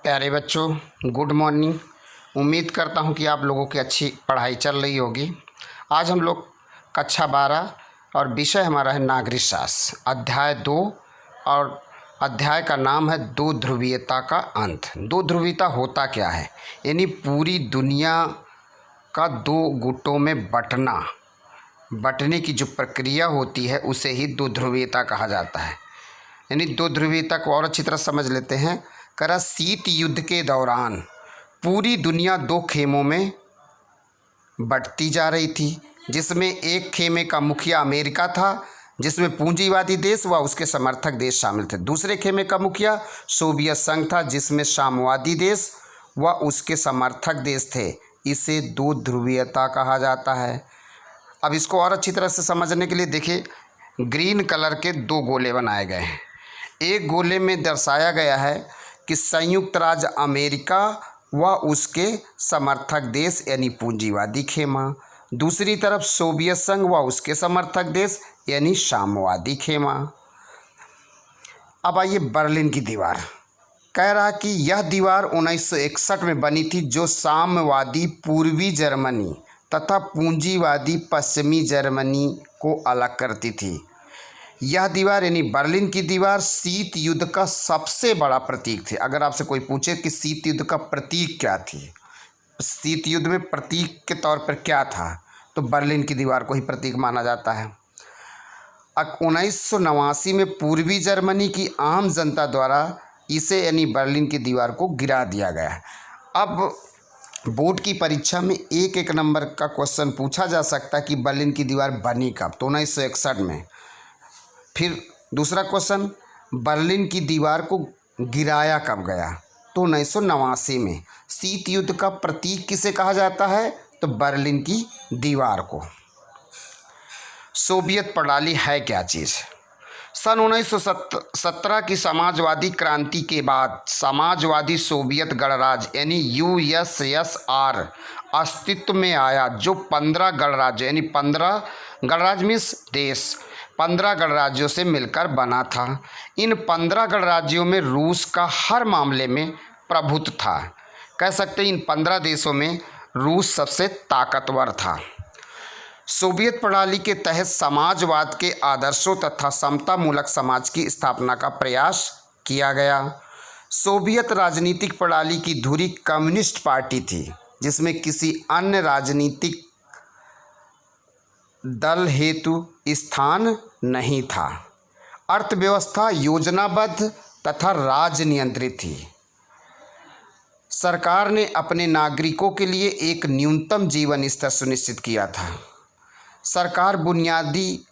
प्यारे बच्चों, good morning. उम्मीद करता हूँ कि आप लोगों की अच्छी पढ़ाई चल रही होगी। आज हम लोग कक्षा 12 और विषय हमारा है नागरिक शास्त्र, अध्याय 2, और अध्याय का नाम है दो ध्रुवीयता का अंत। दो ध्रुवीयता होता क्या है, यानी पूरी दुनिया का दो गुटों में बटने की जो प्रक्रिया होती है उसे ही दो ध्रुवीयता कहा जाता है। यानी दो ध्रुवीयता को और अच्छी तरह समझ लेते हैं। करा शीत युद्ध के दौरान पूरी दुनिया दो खेमों में बंटती जा रही थी, जिसमें एक खेमे का मुखिया अमेरिका था, जिसमें पूंजीवादी देश व उसके समर्थक देश शामिल थे। दूसरे खेमे का मुखिया सोवियत संघ था, जिसमें साम्यवादी देश व उसके समर्थक देश थे। इसे दो ध्रुवीयता कहा जाता है। अब इसको और अच्छी तरह से समझने के लिए देखिए, ग्रीन कलर के दो गोले बनाए गए हैं। एक गोले में दर्शाया गया है कि संयुक्त राज्य अमेरिका व उसके समर्थक देश यानी पूंजीवादी खेमा, दूसरी तरफ सोवियत संघ व उसके समर्थक देश यानी साम्यवादी खेमा। अब आइए बर्लिन की दीवार। कह रहा कि यह दीवार 1961 में बनी थी, जो साम्यवादी पूर्वी जर्मनी तथा पूंजीवादी पश्चिमी जर्मनी को अलग करती थी। यह दीवार यानी बर्लिन की दीवार शीत युद्ध का सबसे बड़ा प्रतीक थी। अगर आपसे कोई पूछे कि शीत युद्ध का प्रतीक क्या थी, शीत युद्ध में प्रतीक के तौर पर क्या था, तो बर्लिन की दीवार को ही प्रतीक माना जाता है। 1989 में पूर्वी जर्मनी की आम जनता द्वारा इसे यानी बर्लिन की दीवार को गिरा दिया गया। अब बोर्ड की परीक्षा में एक नंबर का क्वेश्चन पूछा जा सकता है कि बर्लिन की दीवार बनी कब, तो 1961 में। फिर दूसरा क्वेश्चन, बर्लिन की दीवार को गिराया कब गया, तो 1989 में। शीत युद्ध का प्रतीक किसे कहा जाता है, तो बर्लिन की दीवार को। सोवियत प्रणाली है क्या चीज़। सन 1917 की समाजवादी क्रांति के बाद समाजवादी सोवियत गणराज्य यानी यूएसएसआर अस्तित्व में आया, जो 15 गणराज्य यानी 15 गणराज्य मीन्स देश 15 गणराज्यों से मिलकर बना था। इन 15 गणराज्यों में रूस का हर मामले में प्रभुत्व था। कह सकते हैं इन 15 देशों में रूस सबसे ताकतवर था। सोवियत प्रणाली के तहत समाजवाद के आदर्शों तथा समतामूलक समाज की स्थापना का प्रयास किया गया। सोवियत राजनीतिक प्रणाली की धुरी कम्युनिस्ट पार्टी थी, जिसमें किसी अन्य राजनीतिक दल हेतु स्थान नहीं था। अर्थव्यवस्था योजनाबद्ध तथा राज्य नियंत्रित थी। सरकार ने अपने नागरिकों के लिए एक न्यूनतम जीवन स्तर सुनिश्चित किया था। सरकार बुनियादी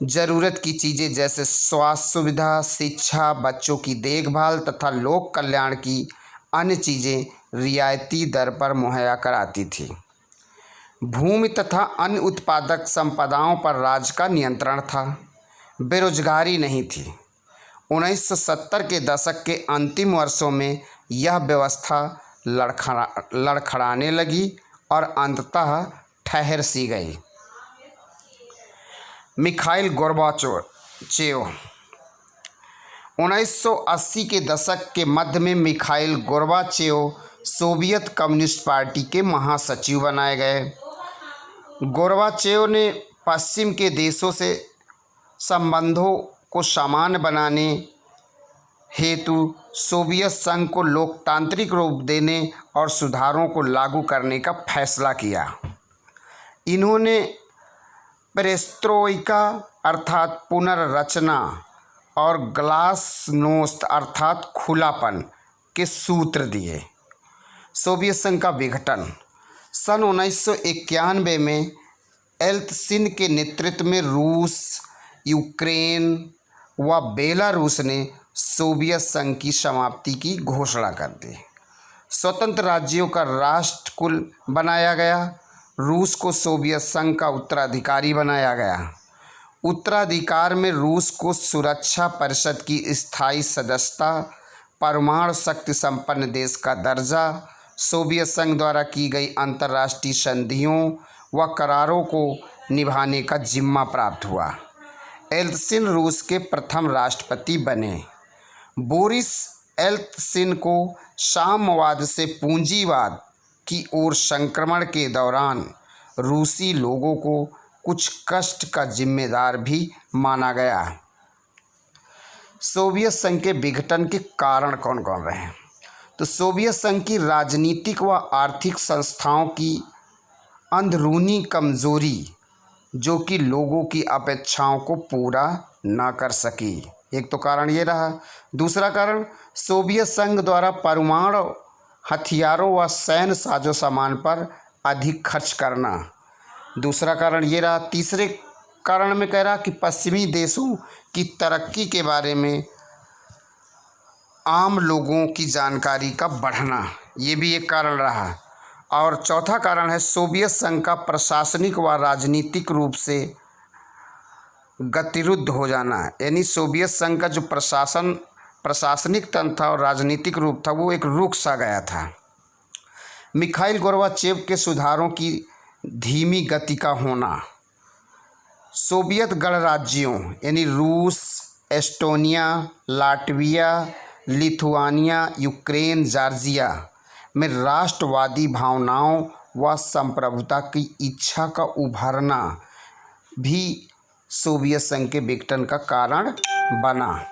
ज़रूरत की चीज़ें जैसे स्वास्थ्य सुविधा, शिक्षा, बच्चों की देखभाल तथा लोक कल्याण की अन्य चीज़ें रियायती दर पर मुहैया कराती थी। भूमि तथा अन्य उत्पादक संपदाओं पर राज्य का नियंत्रण था। बेरोजगारी नहीं थी। 1970 के दशक के अंतिम वर्षों में यह व्यवस्था लड़खड़ाने लगी और अंततः ठहर सी गई। मिखाइल गोर्बाचेव 1980 के दशक के मध्य में Mikhail Gorbachev Soviet communist party के महासचिव बनाए गए। गोर्बाचेव ने पश्चिम के देशों से संबंधों को सामान्य बनाने हेतु सोवियत संघ को लोकतांत्रिक रूप देने और सुधारों को लागू करने का फैसला किया। इन्होंने पेरेस्ट्रोइका अर्थात पुनर्रचना और ग्लासनोस्त अर्थात खुलापन के सूत्र दिए। सोवियत संघ का विघटन सन 1991 में एल्त्सिन के नेतृत्व में रूस, यूक्रेन व बेलारूस ने सोवियत संघ की समाप्ति की घोषणा कर दी। स्वतंत्र राज्यों का राष्ट्रकुल बनाया गया। रूस को सोवियत संघ का उत्तराधिकारी बनाया गया। उत्तराधिकार में रूस को सुरक्षा परिषद की स्थायी सदस्यता, परमाणु शक्ति संपन्न देश का दर्जा, सोवियत संघ द्वारा की गई अंतर्राष्ट्रीय संधियों व करारों को निभाने का जिम्मा प्राप्त हुआ। एल्त्सिन रूस के प्रथम राष्ट्रपति बने। बोरिस एल्त्सिन को साम्यवाद से पूंजीवाद की ओर संक्रमण के दौरान रूसी लोगों को कुछ कष्ट का जिम्मेदार भी माना गया। सोवियत संघ के विघटन के कारण कौन कौन रहे? तो सोवियत संघ की राजनीतिक व आर्थिक संस्थाओं की अंदरूनी कमजोरी जो कि लोगों की अपेक्षाओं को पूरा ना कर सकी, एक तो कारण ये रहा। दूसरा कारण सोवियत संघ द्वारा परमाणु हथियारों व सैन्य साजो सामान पर अधिक खर्च करना, दूसरा कारण ये रहा। तीसरे कारण में कह रहा कि पश्चिमी देशों की तरक्की के बारे में आम लोगों की जानकारी का बढ़ना, ये भी एक कारण रहा। और चौथा कारण है सोवियत संघ का प्रशासनिक व राजनीतिक रूप से गतिरुद्ध हो जाना, यानी सोवियत संघ का जो प्रशासनिक तंत्र था और राजनीतिक रूप था वो एक रुक सा गया था। मिखाइल गोर्बाचेव के सुधारों की धीमी गति का होना, सोवियत गणराज्यों यानी रूस, Estonia, Latvia, Lithuania, Ukraine, Georgia में राष्ट्रवादी भावनाओं व संप्रभुता की इच्छा का उभरना भी सोवियत संघ के विघटन का कारण बना।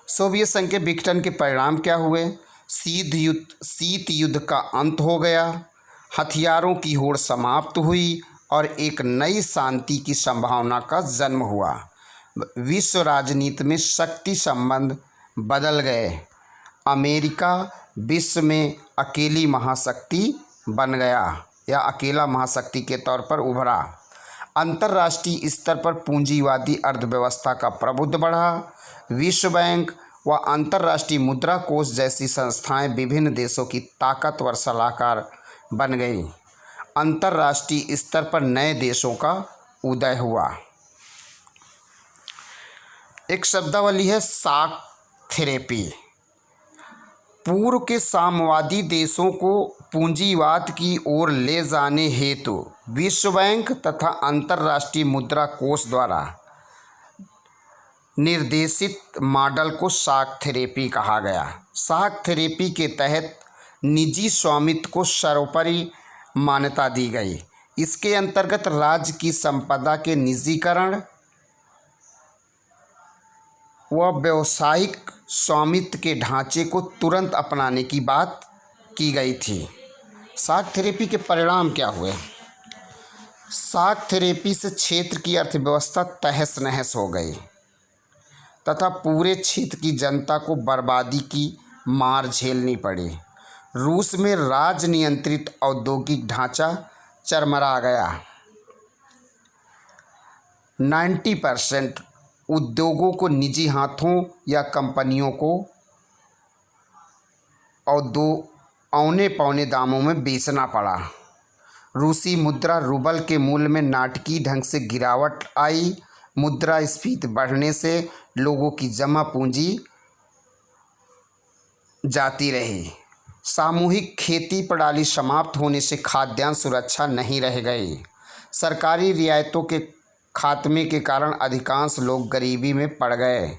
सोवियत संघ के विघटन के परिणाम क्या हुए? शीत युद्ध का अंत हो गया, हथियारों की होड़ समाप्त हुई और एक नई शांति की संभावना का जन्म हुआ। विश्व राजनीति में शक्ति संबंध बदल गए। अमेरिका विश्व में अकेली महाशक्ति बन गया या अकेला महाशक्ति के तौर पर उभरा। अंतर्राष्ट्रीय स्तर पर पूंजीवादी अर्थव्यवस्था का प्रभुत्व बढ़ा। विश्व बैंक व अंतर्राष्ट्रीय मुद्रा कोष जैसी संस्थाएं विभिन्न देशों की ताकतवर सलाहकार बन गई। अंतर्राष्ट्रीय स्तर पर नए देशों का उदय हुआ। एक शब्दावली है शॉक थेरेपी। पूर्व के साम्यवादी देशों को पूंजीवाद की ओर ले जाने हेतु विश्व बैंक तथा अंतर्राष्ट्रीय मुद्रा कोष द्वारा निर्देशित मॉडल को शॉक थेरेपी कहा गया। शॉक थेरेपी के तहत निजी स्वामित्व को सर्वोपरि मान्यता दी गई। इसके अंतर्गत राज्य की संपदा के निजीकरण व व्यावसायिक स्वामित्व के ढांचे को तुरंत अपनाने की बात की गई थी। शॉक थेरेपी के परिणाम क्या हुए? शॉक थेरेपी से क्षेत्र की अर्थव्यवस्था तहस नहस हो गई तथा पूरे क्षेत्र की जनता को बर्बादी की मार झेलनी पड़ी। रूस में राज नियंत्रित औद्योगिक ढांचा चरमरा गया। 90% उद्योगों को निजी हाथों या कंपनियों को औने पौने दामों में बेचना पड़ा। रूसी मुद्रा रूबल के मूल्य में नाटकीय ढंग से गिरावट आई। मुद्रास्फीति बढ़ने से लोगों की जमा पूंजी जाती रही। सामूहिक खेती प्रणाली समाप्त होने से खाद्यान्न सुरक्षा नहीं रह गई। सरकारी रियायतों के खात्मे के कारण अधिकांश लोग गरीबी में पड़ गए।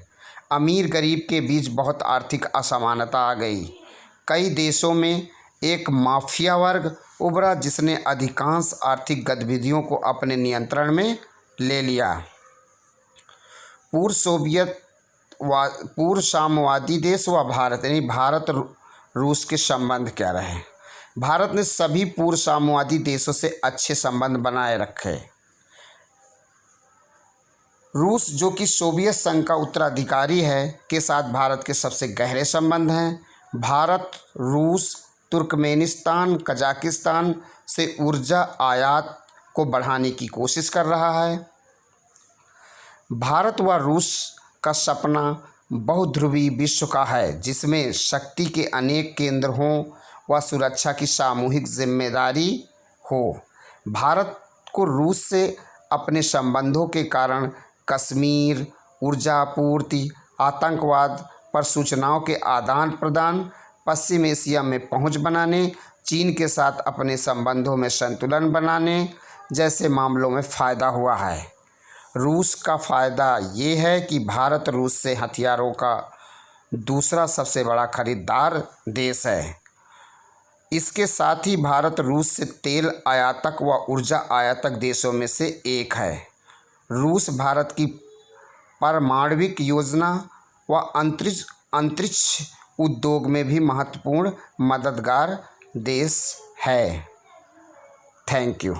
अमीर गरीब के बीच बहुत आर्थिक असमानता आ गई। कई देशों में एक माफिया वर्ग उभरा जिसने अधिकांश आर्थिक गतिविधियों को अपने नियंत्रण में ले लिया। पूर्व साम्यवादी देश व भारत यानी भारत रूस के संबंध क्या रहे? भारत ने सभी पूर्व साम्यवादी देशों से अच्छे संबंध बनाए रखे। रूस जो कि सोवियत संघ का उत्तराधिकारी है के साथ भारत के सबसे गहरे संबंध हैं। भारत रूस, तुर्कमेनिस्तान, कजाकिस्तान से ऊर्जा आयात को बढ़ाने की कोशिश कर रहा है। भारत व रूस का सपना बहुध्रुवी विश्व का है जिसमें शक्ति के अनेक केंद्र हों व सुरक्षा की सामूहिक जिम्मेदारी हो। भारत को रूस से अपने संबंधों के कारण कश्मीर, ऊर्जा आपूर्ति, आतंकवाद पर सूचनाओं के आदान प्रदान, पश्चिम एशिया में पहुंच बनाने, चीन के साथ अपने संबंधों में संतुलन बनाने जैसे मामलों में फ़ायदा हुआ है। रूस का फ़ायदा ये है कि भारत रूस से हथियारों का दूसरा सबसे बड़ा खरीदार देश है। इसके साथ ही भारत रूस से तेल आयातक व ऊर्जा आयातक देशों में से एक है। रूस भारत की पारमाणविक योजना व अंतरिक्ष उद्योग में भी महत्वपूर्ण मददगार देश है। Thank you.